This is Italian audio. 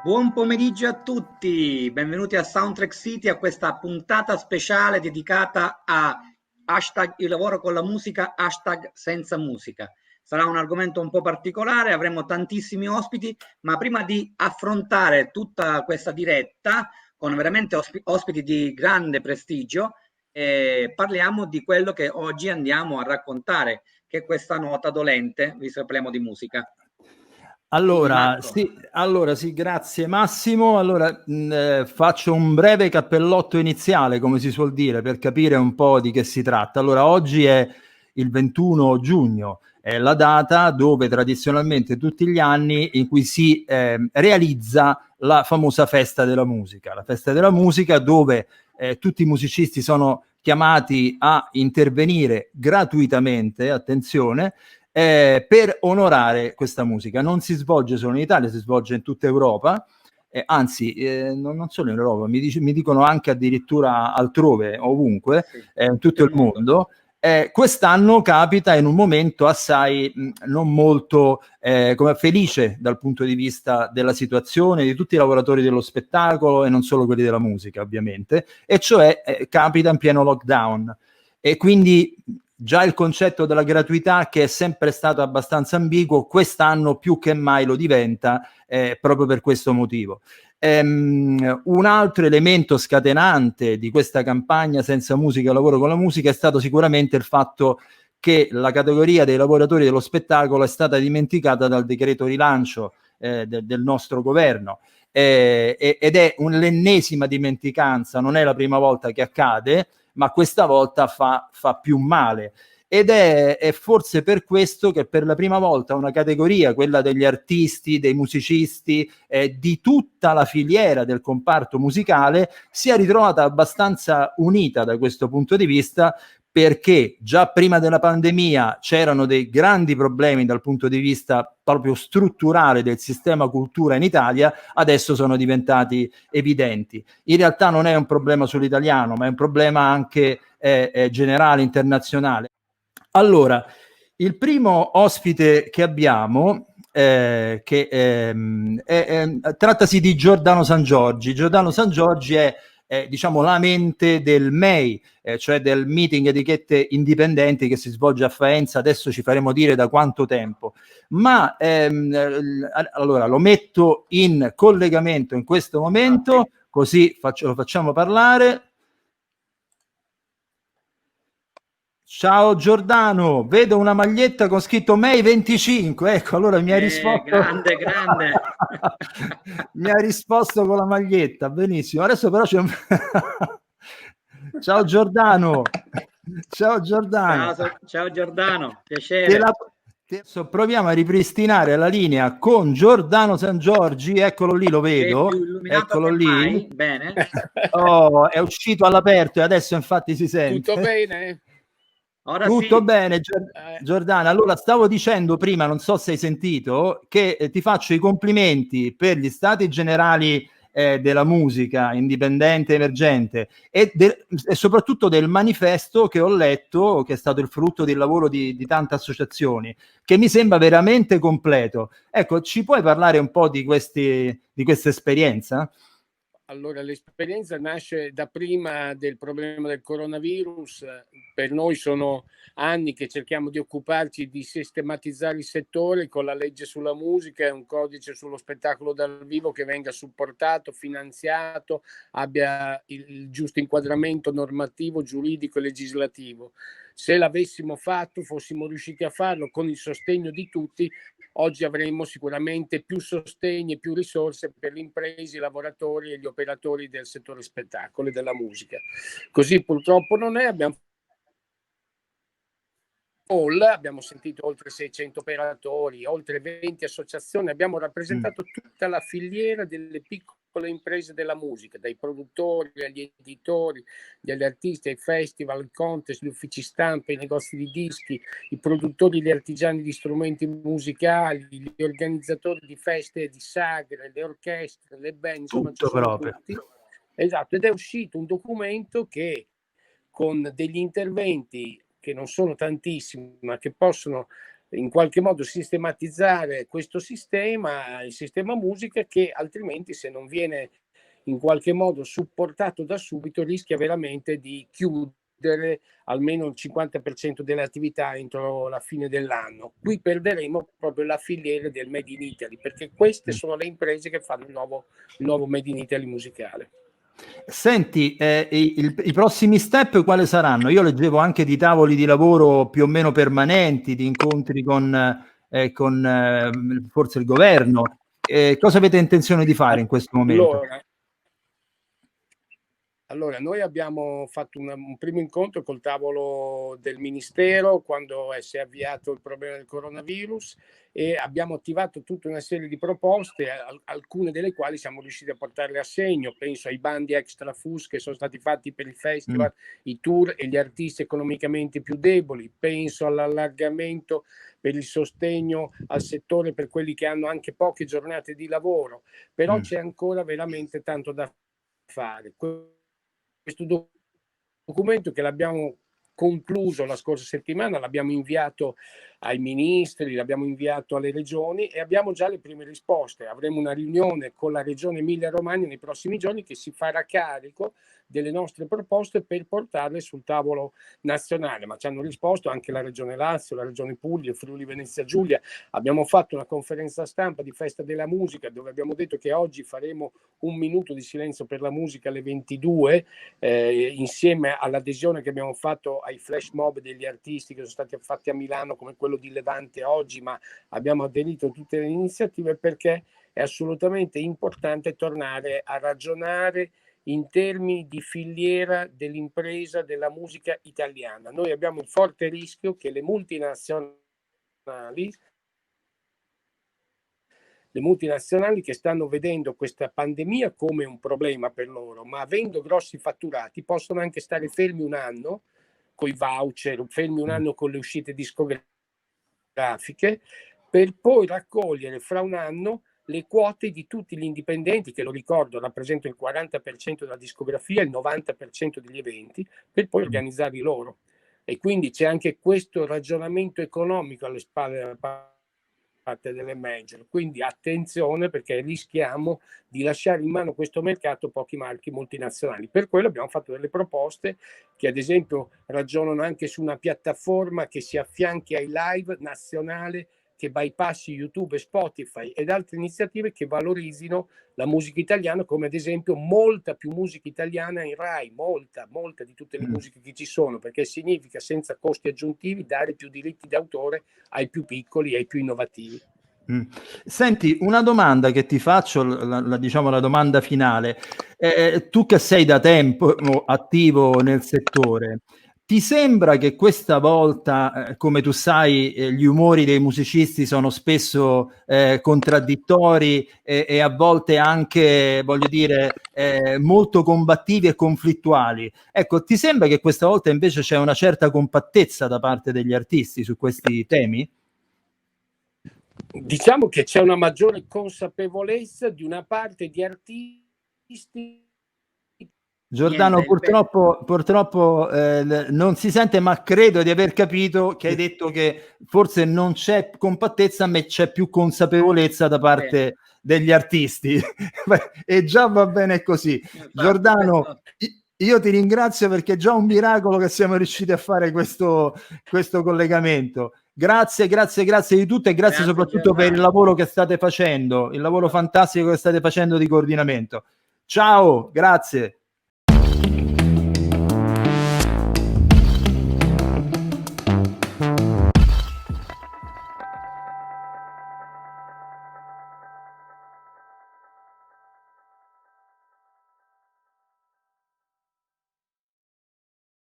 Buon pomeriggio a tutti, benvenuti a Soundtrack City, a questa puntata speciale dedicata a hashtag il lavoro con la musica, hashtag senza musica. Sarà un argomento un po' particolare, avremo tantissimi ospiti, ma prima di affrontare tutta questa diretta con veramente ospiti di grande prestigio, parliamo di quello che oggi andiamo a raccontare, che è questa nota dolente, visto che parliamo di musica. Quindi Allora Marco. sì, grazie Massimo. Faccio un breve cappellotto iniziale, come si suol dire, per capire un po' di che si tratta. Allora, oggi è il 21 giugno, è la data dove tradizionalmente tutti gli anni in cui si realizza la famosa festa della musica. La festa della musica dove tutti i musicisti sono chiamati a intervenire gratuitamente, attenzione, per onorare questa musica. Non si svolge solo in Italia, si svolge in tutta Europa, anzi non solo in Europa, mi dicono anche addirittura altrove, ovunque, Sì, in tutto tutto il il mondo. mondo. Quest'anno capita in un momento assai non molto come felice dal punto di vista della situazione di tutti i lavoratori dello spettacolo e non solo quelli della musica, ovviamente, e cioè capita in pieno lockdown. E quindi già il concetto della gratuità, che è sempre stato abbastanza ambiguo, quest'anno più che mai lo diventa, proprio per questo motivo. Un altro elemento scatenante di questa campagna senza musica, lavoro con la musica, è stato sicuramente il fatto che la categoria dei lavoratori dello spettacolo è stata dimenticata dal decreto rilancio del nostro governo. Ed è l'ennesima dimenticanza, non è la prima volta che accade, ma questa volta fa più male. Ed è forse per questo che per la prima volta una categoria, quella degli artisti, dei musicisti, di tutta la filiera del comparto musicale, si è ritrovata abbastanza unita da questo punto di vista, perché già prima della pandemia c'erano dei grandi problemi dal punto di vista proprio strutturale del sistema cultura in Italia, adesso sono diventati evidenti. In realtà non è un problema solo italiano, ma è un problema anche generale, internazionale. Allora, il primo ospite che abbiamo, trattasi di Giordano Sangiorgi. Giordano Sangiorgi è diciamo la mente del MEI, cioè del Meeting Etichette Indipendenti, che si svolge a Faenza. Adesso ci faremo dire da quanto tempo, ma allora lo metto in collegamento in questo momento, così lo facciamo parlare. Ciao Giordano, vedo una maglietta con scritto MEI 25, ecco, allora mi ha risposto Grande, grande. mi ha risposto con la maglietta, benissimo. Adesso però c'è Ciao Giordano. Ciao Giordano. Ciao Giordano, Te la... piacere. Adesso proviamo a ripristinare la linea con Giordano Sangiorgi, eccolo lì, lo Che è vedo, più illuminato eccolo che lì. mai. Bene. Oh, è uscito all'aperto e adesso infatti si Tutto sente. bene? Ora Tutto sì. bene, Giordano. Allora, stavo dicendo prima, non so se hai sentito, che ti faccio i complimenti per gli stati generali della musica indipendente emergente e soprattutto del manifesto che ho letto, che è stato il frutto del lavoro di tante associazioni, che mi sembra veramente completo. Ecco, ci puoi parlare un po' di questa esperienza? Allora, l'esperienza nasce da prima del problema del coronavirus. Per noi sono anni che cerchiamo di occuparci di sistematizzare il settore con la legge sulla musica e un codice sullo spettacolo dal vivo che venga supportato, finanziato, abbia il giusto inquadramento normativo, giuridico e legislativo. Se l'avessimo fatto, fossimo riusciti a farlo con il sostegno di tutti, oggi avremo sicuramente più sostegni e più risorse per le imprese, i lavoratori e gli operatori del settore spettacolo e della musica. Così purtroppo non è. Abbiamo sentito oltre 600 operatori, oltre 20 associazioni, abbiamo rappresentato tutta la filiera delle piccole imprese della musica, dai produttori agli editori, dagli artisti ai festival, ai contest, gli uffici stampa, i negozi di dischi, i produttori, gli artigiani di strumenti musicali, gli organizzatori di feste e di sagre, le orchestre, le band, insomma ci sono proprio. tutti. Esatto, ed è uscito un documento che con degli interventi che non sono tantissimi, ma che possono in qualche modo sistematizzare questo sistema, il sistema musica, che altrimenti, se non viene in qualche modo supportato da subito, rischia veramente di chiudere almeno il 50% delle attività entro la fine dell'anno. Qui perderemo proprio la filiera del Made in Italy, perché queste sono le imprese che fanno il nuovo Made in Italy musicale. Senti, i prossimi step quali saranno? Io leggevo anche di tavoli di lavoro più o meno permanenti, di incontri con forse il governo. Cosa avete intenzione di fare in questo momento? Allora, noi abbiamo fatto un primo incontro col tavolo del Ministero quando si è avviato il problema del coronavirus, e abbiamo attivato tutta una serie di proposte, alcune delle quali siamo riusciti a portarle a segno. Penso ai bandi extra FUS che sono stati fatti per il festival, i tour e gli artisti economicamente più deboli. Penso all'allargamento per il sostegno al settore per quelli che hanno anche poche giornate di lavoro. Però c'è ancora veramente tanto da fare. Questo documento, che l'abbiamo concluso la scorsa settimana, l'abbiamo inviato ai ministri, l'abbiamo inviato alle regioni e abbiamo già le prime risposte. Avremo una riunione con la regione Emilia-Romagna nei prossimi giorni, che si farà carico delle nostre proposte per portarle sul tavolo nazionale. Ma ci hanno risposto anche la regione Lazio, la regione Puglia, il Friuli Venezia Giulia. Abbiamo fatto una conferenza stampa di Festa della Musica, dove abbiamo detto che oggi faremo un minuto di silenzio per la musica alle 22, insieme all'adesione che abbiamo fatto ai flash mob degli artisti che sono stati fatti a Milano, come quello di Levante oggi, ma abbiamo aderito a tutte le iniziative perché è assolutamente importante tornare a ragionare in termini di filiera dell'impresa della musica italiana. Noi abbiamo il forte rischio che le multinazionali che stanno vedendo questa pandemia come un problema per loro, ma avendo grossi fatturati, possono anche stare fermi un anno con i voucher, fermi un anno con le uscite discografiche, per poi raccogliere fra un anno le quote di tutti gli indipendenti, che, lo ricordo, rappresentano il 40% della discografia, il 90% degli eventi, per poi organizzarli loro. E quindi c'è anche questo ragionamento economico alle spalle della parte delle major. Quindi attenzione, perché rischiamo di lasciare in mano questo mercato pochi marchi multinazionali. Per quello abbiamo fatto delle proposte che, ad esempio, ragionano anche su una piattaforma che si affianchi ai live nazionale, che bypassi YouTube e Spotify, ed altre iniziative che valorizzino la musica italiana, come ad esempio molta più musica italiana in Rai, molta di tutte le musiche che ci sono, perché significa, senza costi aggiuntivi, dare più diritti d'autore ai più piccoli e ai più innovativi. Senti, una domanda che ti faccio, diciamo la domanda finale. Tu che sei da tempo attivo nel settore, ti sembra che questa volta, come tu sai, gli umori dei musicisti sono spesso contraddittori e a volte anche, voglio dire, molto combattivi e conflittuali. Ecco, ti sembra che questa volta invece c'è una certa compattezza da parte degli artisti su questi temi? Diciamo che c'è una maggiore consapevolezza di una parte di artisti. Giordano, purtroppo non si sente, ma credo di aver capito che hai detto che forse non c'è compattezza, ma c'è più consapevolezza da parte degli artisti. E già va bene così. Giordano, io ti ringrazio, perché è già un miracolo che siamo riusciti a fare questo collegamento. Grazie di tutto, e grazie soprattutto per il lavoro che state facendo, il lavoro fantastico che state facendo di coordinamento. Ciao, grazie.